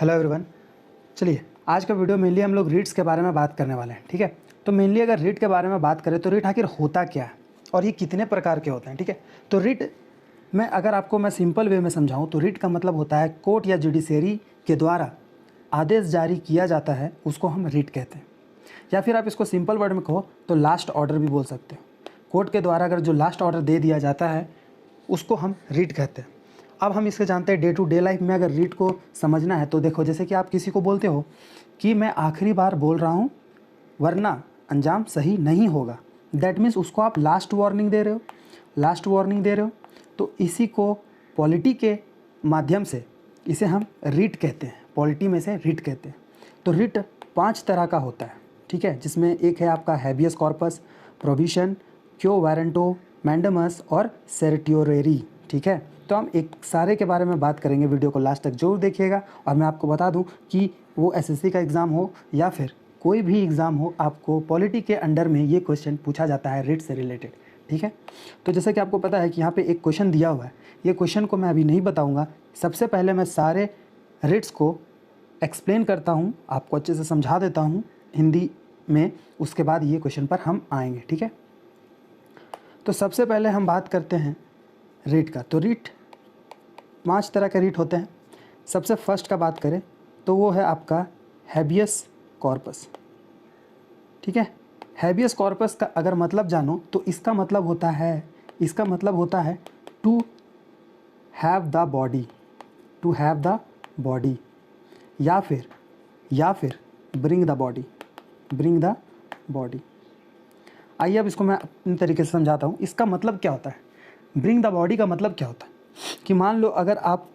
Hello everyone. चलिए आज का वीडियो मेनली हम लोग रीट्स के बारे में बात करने वाले हैं। ठीक है, तो मेनली अगर रीट के बारे में बात करें तो रीट आखिर होता क्या है और ये कितने प्रकार के होते हैं। ठीक है, तो रीट में अगर आपको मैं सिंपल वे में समझाऊं तो रीट का मतलब होता है कोर्ट या जुडिशरी के द्वारा आदेश जारी किया जाता है, उसको हम रीट कहते हैं। या फिर आप इसको सिंपल वर्ड में कहो तो लास्ट ऑर्डर भी बोल सकते हो। कोर्ट के द्वारा अगर जो लास्ट ऑर्डर दे दिया जाता है उसको हम रीट कहते हैं। अब हम इसके जानते हैं डे टू डे लाइफ में अगर रीट को समझना है तो देखो, जैसे कि आप किसी को बोलते हो कि मैं आखिरी बार बोल रहा हूँ वरना अंजाम सही नहीं होगा, दैट मीन्स उसको आप लास्ट वार्निंग दे रहे हो, लास्ट वार्निंग दे रहे हो। तो इसी को पॉलिटी के माध्यम से इसे हम रीट कहते हैं, पॉलिटी में से रीट कहते हैं। तो रीट 5 तरह का होता है। ठीक है, जिसमें एक है आपका हैबियस कॉर्पस, प्रोविशन, क्यो वारंटो, मैंडमस और सेरेटियोरेरी। ठीक है, तो हम एक सारे के बारे में बात करेंगे, वीडियो को लास्ट तक जरूर देखिएगा। और मैं आपको बता दूं कि वो एसएससी का एग्ज़ाम हो या फिर कोई भी एग्ज़ाम हो, आपको पॉलिटी के अंडर में ये क्वेश्चन पूछा जाता है रीट से रिलेटेड। ठीक है, तो जैसे कि आपको पता है कि यहाँ पे एक क्वेश्चन दिया हुआ है, ये क्वेश्चन को मैं अभी नहीं बताऊँगा। सबसे पहले मैं सारे रीट्स को एक्सप्लेन करता हूँ, आपको अच्छे से समझा देता हूँ हिंदी में, उसके बाद ये क्वेश्चन पर हम आएंगे। ठीक है, तो सबसे पहले हम बात करते हैं रीट का। तो रीट 5 तरह के रीट होते हैं। सबसे फर्स्ट का बात करें तो वो है आपका हैबियस कॉर्पस। ठीक है, हैबियस कॉर्पस का अगर मतलब जानो तो इसका मतलब होता है to have the body, to have the body, या फिर bring the body, bring the body. आइए अब इसको मैं अपने तरीके से समझाता हूँ। इसका मतलब क्या होता है, ब्रिंग द बॉडी का मतलब क्या होता है कि मान लो अगर आप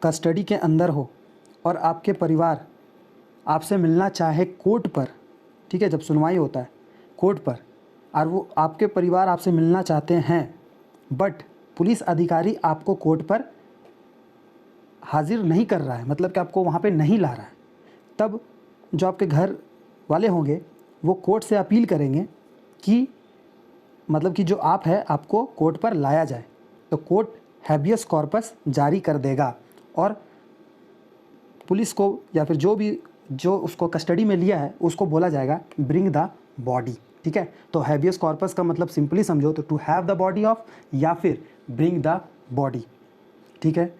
कस्टडी के अंदर हो और आपके परिवार आपसे मिलना चाहे कोर्ट पर। ठीक है, जब सुनवाई होता है कोर्ट पर और वो आपके परिवार आपसे मिलना चाहते हैं, बट पुलिस अधिकारी आपको कोर्ट पर हाजिर नहीं कर रहा है, मतलब कि आपको वहाँ पे नहीं ला रहा है, तब जो आपके घर वाले होंगे वो कोर्ट से अपील करेंगे कि मतलब कि जो आप है आपको कोर्ट पर लाया जाए। तो कोर्ट हैबियस कॉर्पस जारी कर देगा और पुलिस को या फिर जो उसको कस्टडी में लिया है उसको बोला जाएगा ब्रिंग द बॉडी। ठीक है, तो हैबियस कॉर्पस का मतलब सिंपली समझो तो to have the body of या फिर ब्रिंग द बॉडी। ठीक है,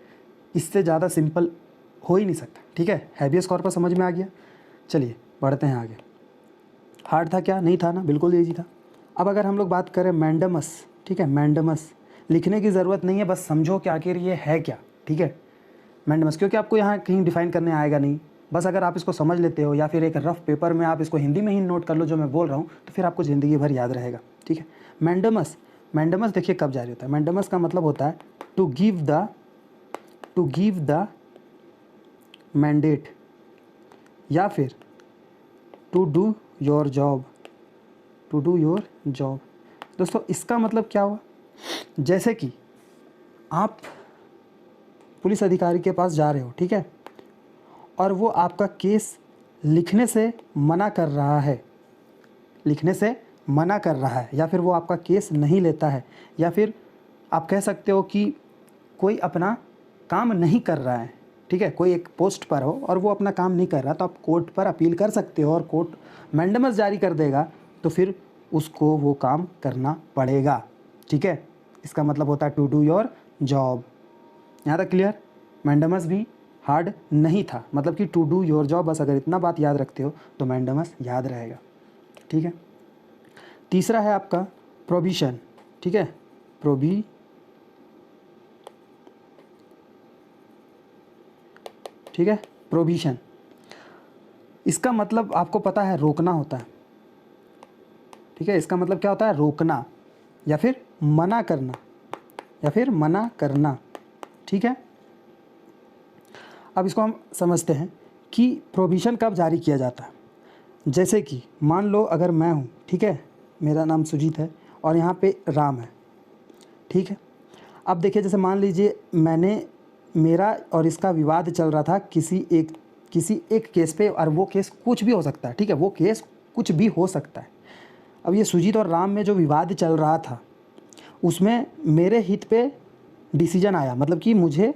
इससे ज़्यादा सिंपल हो ही नहीं सकता। ठीक है, हैबियस कॉर्पस समझ में आ गया। चलिए बढ़ते हैं आगे। हार्ड था क्या? नहीं था ना, बिल्कुल ईजी था। अब अगर हम लोग बात करें मैंडमस। ठीक है, मैंडमस लिखने की ज़रूरत नहीं है, बस समझो कि आखिर ये है क्या। ठीक है, मैंडमस, क्योंकि आपको यहाँ कहीं डिफाइन करने आएगा नहीं, बस अगर आप इसको समझ लेते हो या फिर एक रफ पेपर में आप इसको हिंदी में ही नोट कर लो जो मैं बोल रहा हूँ, तो फिर आपको ज़िंदगी भर याद रहेगा। ठीक है, मैंडमस, मैंडमस देखिए कब जारी होता है। मैंडमस का मतलब होता है टू गिव द मैंडेट या फिर to do your job, to do your job. दोस्तों इसका मतलब क्या हुआ, जैसे कि आप पुलिस अधिकारी के पास जा रहे हो, ठीक है, और वो आपका केस लिखने से मना कर रहा है, लिखने से मना कर रहा है, या फिर वो आपका केस नहीं लेता है, या फिर आप कह सकते हो कि कोई अपना काम नहीं कर रहा है। ठीक है, कोई एक पोस्ट पर हो और वो अपना काम नहीं कर रहा, तो आप कोर्ट पर अपील कर सकते हो और कोर्ट मैंडमस जारी कर देगा, तो फिर उसको वो काम करना पड़ेगा। ठीक है, इसका मतलब होता है टू डू योर जॉब। यहाँ तक क्लियर? मैंडमस भी हार्ड नहीं था, मतलब कि टू डू योर जॉब, बस अगर इतना बात याद रखते हो तो मैंडमस याद रहेगा। ठीक है, तीसरा है आपका प्रोविशन। ठीक है, ठीक है, प्रोविशन, इसका मतलब आपको पता है रोकना होता है। ठीक है, इसका मतलब क्या होता है, रोकना या फिर मना करना, या फिर मना करना। ठीक है, अब इसको हम समझते हैं कि प्रोविज़न कब जारी किया जाता है। जैसे कि मान लो अगर मैं हूँ, ठीक है, मेरा नाम सुजीत है और यहाँ पे राम है। ठीक है, अब देखिए जैसे मान लीजिए मेरा और इसका विवाद चल रहा था किसी एक केस पे, और वो केस कुछ भी हो सकता है। ठीक है, वो केस कुछ भी हो सकता है। अब ये सुजीत और राम में जो विवाद चल रहा था उसमें मेरे हित पे डिसीजन आया, मतलब कि मुझे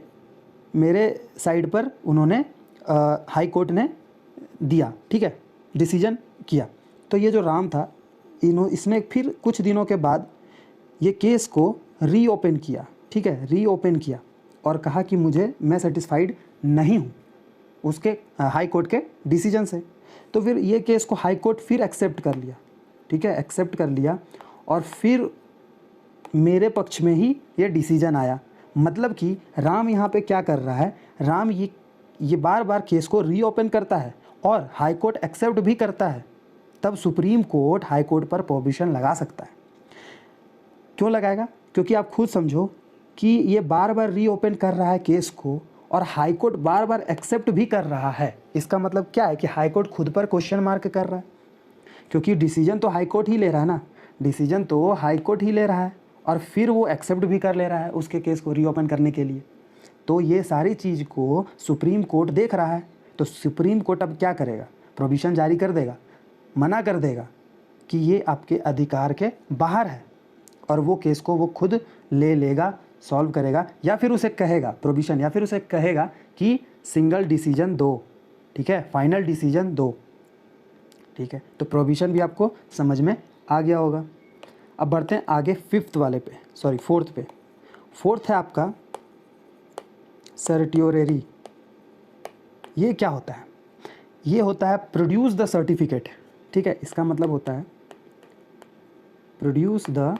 मेरे साइड पर उन्होंने हाई कोर्ट ने दिया, ठीक है, डिसीजन किया। तो ये जो राम था इसने फिर कुछ दिनों के बाद ये केस को रीओपन किया, ठीक है, रीओपन किया और कहा कि मैं सेटिस्फाइड नहीं हूँ उसके हाई कोर्ट के डिसीजन से। तो फिर ये केस को हाई कोर्ट फिर एक्सेप्ट कर लिया, ठीक है, एक्सेप्ट कर लिया और फिर मेरे पक्ष में ही ये डिसीजन आया। मतलब कि राम यहाँ पे क्या कर रहा है, राम ये बार बार केस को रीओपन करता है और हाई कोर्ट एक्सेप्ट भी करता है, तब सुप्रीम कोर्ट हाई कोर्ट पर प्रोहिबिशन लगा सकता है। क्यों लगाएगा? क्योंकि आप खुद समझो कि ये बार बार रीओपन कर रहा है केस को और हाई कोर्ट बार बार एक्सेप्ट भी कर रहा है। इसका मतलब क्या है कि हाई कोर्ट खुद पर क्वेश्चन मार्क कर रहा है, क्योंकि डिसीजन तो हाई कोर्ट ही ले रहा है ना, डिसीजन तो हाई कोर्ट ही ले रहा है और फिर वो एक्सेप्ट भी कर ले रहा है उसके केस को रीओपन करने के लिए। तो ये सारी चीज़ को सुप्रीम कोर्ट देख रहा है। तो सुप्रीम कोर्ट अब क्या करेगा? प्रोहिबिशन जारी कर देगा, मना कर देगा कि ये आपके अधिकार के बाहर है और वो केस को वो खुद ले लेगा, सॉल्व करेगा, या फिर उसे कहेगा प्रोहिबिशन, या फिर उसे कहेगा कि सिंगल डिसीजन दो, ठीक है, फाइनल डिसीजन दो, ठीक है। तो प्रोहिबिशन भी आपको समझ में आ गया होगा। अब बढ़ते हैं आगे फोर्थ पे। फोर्थ है आपका सर्टियोरेरी। ये क्या होता है? ये होता है प्रोड्यूस द सर्टिफिकेट, ठीक है। इसका मतलब होता है प्रोड्यूस द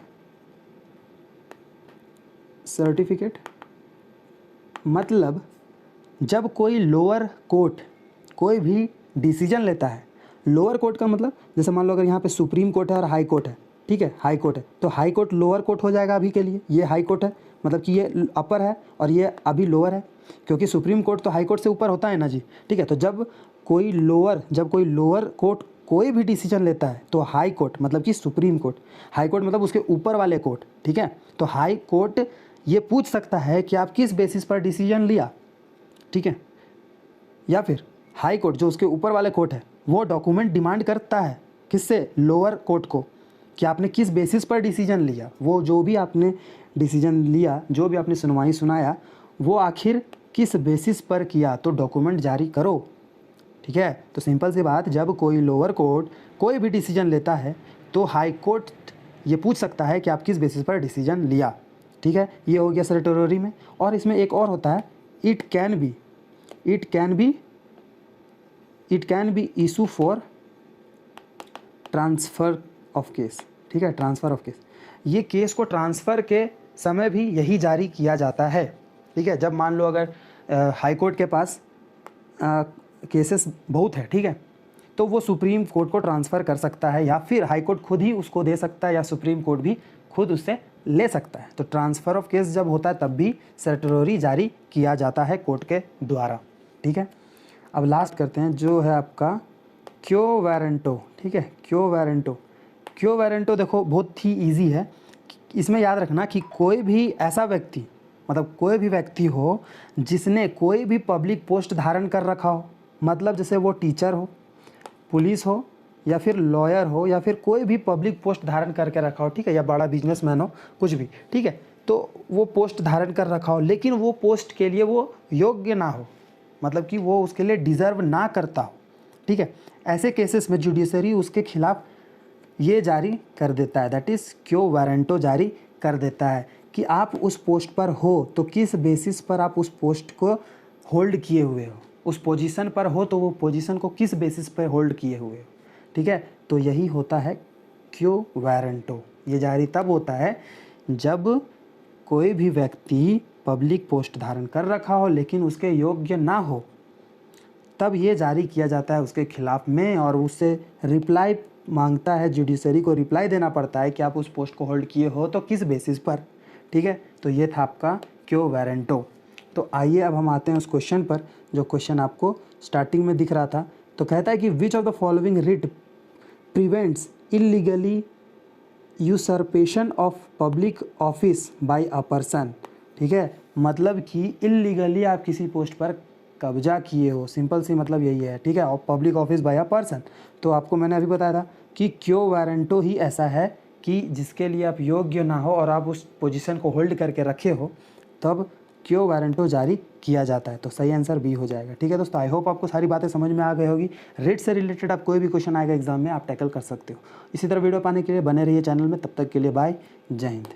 सर्टिफिकेट। मतलब जब कोई लोअर कोर्ट कोई भी डिसीजन लेता है, लोअर कोर्ट का मतलब जैसे मान लो अगर यहाँ पे सुप्रीम कोर्ट है और हाई कोर्ट है, ठीक है, हाई कोर्ट है, तो हाई कोर्ट लोअर कोर्ट हो जाएगा अभी के लिए। ये हाई कोर्ट है, मतलब कि ये अपर है और ये अभी लोअर है, क्योंकि सुप्रीम कोर्ट तो हाई कोर्ट से ऊपर होता है ना जी, ठीक है। तो जब कोई लोअर कोर्ट कोई भी डिसीजन लेता है तो हाई कोर्ट मतलब कि सुप्रीम कोर्ट, हाई कोर्ट मतलब उसके ऊपर वाले कोर्ट, ठीक है। तो हाई कोर्ट ये पूछ सकता है कि आप किस बेसिस पर डिसीजन लिया, ठीक है। या फिर हाई कोर्ट जो उसके ऊपर वाले कोर्ट है वो डॉक्यूमेंट डिमांड करता है किससे? लोअर कोर्ट को, कि आपने किस बेसिस पर डिसीजन लिया। वो जो भी आपने डिसीजन लिया, जो भी आपने सुनवाई सुनाया, वो आखिर किस बेसिस पर किया, तो डॉक्यूमेंट जारी करो, ठीक है। तो सिंपल सी बात, जब कोई लोअर कोर्ट कोई भी डिसीजन लेता है तो हाई कोर्ट ये पूछ सकता है कि आप किस बेसिस पर डिसीजन लिया, ठीक है। ये हो गया सर्टियोरेरी में। और इसमें एक और होता है it can be issue for transfer of case, ठीक है, ट्रांसफ़र ऑफ केस। ये केस को ट्रांसफ़र के समय भी यही जारी किया जाता है, ठीक है। जब मान लो अगर हाई कोर्ट के पास केसेस बहुत है, ठीक है, तो वो सुप्रीम कोर्ट को ट्रांसफ़र कर सकता है, या फिर हाई कोर्ट खुद ही उसको दे सकता है, या सुप्रीम कोर्ट भी खुद उससे ले सकता है। तो ट्रांसफ़र ऑफ केस जब होता है तब भी सर्टियोरेरी जारी किया जाता है कोर्ट के द्वारा, ठीक है। अब लास्ट करते हैं जो है आपका क्यो वारंटो, ठीक है। क्यो वारंटो देखो बहुत ही ईजी है। इसमें याद रखना कि कोई भी ऐसा व्यक्ति, मतलब कोई भी व्यक्ति हो जिसने कोई भी पब्लिक पोस्ट धारण कर रखा हो, मतलब जैसे वो टीचर हो, पुलिस हो, या फिर लॉयर हो, या फिर कोई भी पब्लिक पोस्ट धारण करके रखा हो, ठीक है, या बड़ा बिजनेसमैन हो, कुछ भी, ठीक है। तो वो पोस्ट धारण कर रखा हो लेकिन वो पोस्ट के लिए वो योग्य ना हो, मतलब कि वो उसके लिए डिज़र्व ना करता हो, ठीक है। ऐसे केसेस में जुडिशरी उसके खिलाफ ये जारी कर देता है, दैट इज़ क्यो वारंटो जारी कर देता है कि आप उस पोस्ट पर हो तो किस बेसिस पर आप उस पोस्ट को होल्ड किए हुए हो, उस पोजीशन पर हो तो वो पोजीशन को किस बेसिस पर होल्ड किए हुए हो, ठीक है। तो यही होता है क्यो वारंटो। ये जारी तब होता है जब कोई भी व्यक्ति पब्लिक पोस्ट धारण कर रखा हो लेकिन उसके योग्य ना हो, तब ये जारी किया जाता है उसके खिलाफ में, और उससे रिप्लाई मांगता है, जुडिशरी को रिप्लाई देना पड़ता है कि आप उस पोस्ट को होल्ड किए हो तो किस बेसिस पर, ठीक है। तो ये था आपका क्यो वारंटो। तो आइए अब हम आते हैं उस क्वेश्चन पर, जो क्वेश्चन आपको स्टार्टिंग में दिख रहा था। तो कहता है कि which of the following writ prevents illegally usurpation of public office by a person, ठीक है। मतलब कि इलीगली आप किसी पोस्ट पर कब्जा किए हो, सिंपल सी मतलब यही है, ठीक है, और public office by a person. तो आपको मैंने अभी बताया था कि क्यो वारंटो ही ऐसा है कि जिसके लिए आप योग्य ना हो और आप उस पोजीशन को होल्ड करके रखे हो, तब क्यो वारंटो जारी किया जाता है। तो सही आंसर बी हो जाएगा। ठीक है दोस्तों, आई होप आपको सारी बातें समझ में आ गई होगी। रिट से रिलेटेड आप कोई भी क्वेश्चन आएगा एग्जाम में आप टैकल कर सकते हो। इसी तरह वीडियो पाने के लिए बने रहिए चैनल में। तब तक के लिए बाय, जय हिंद।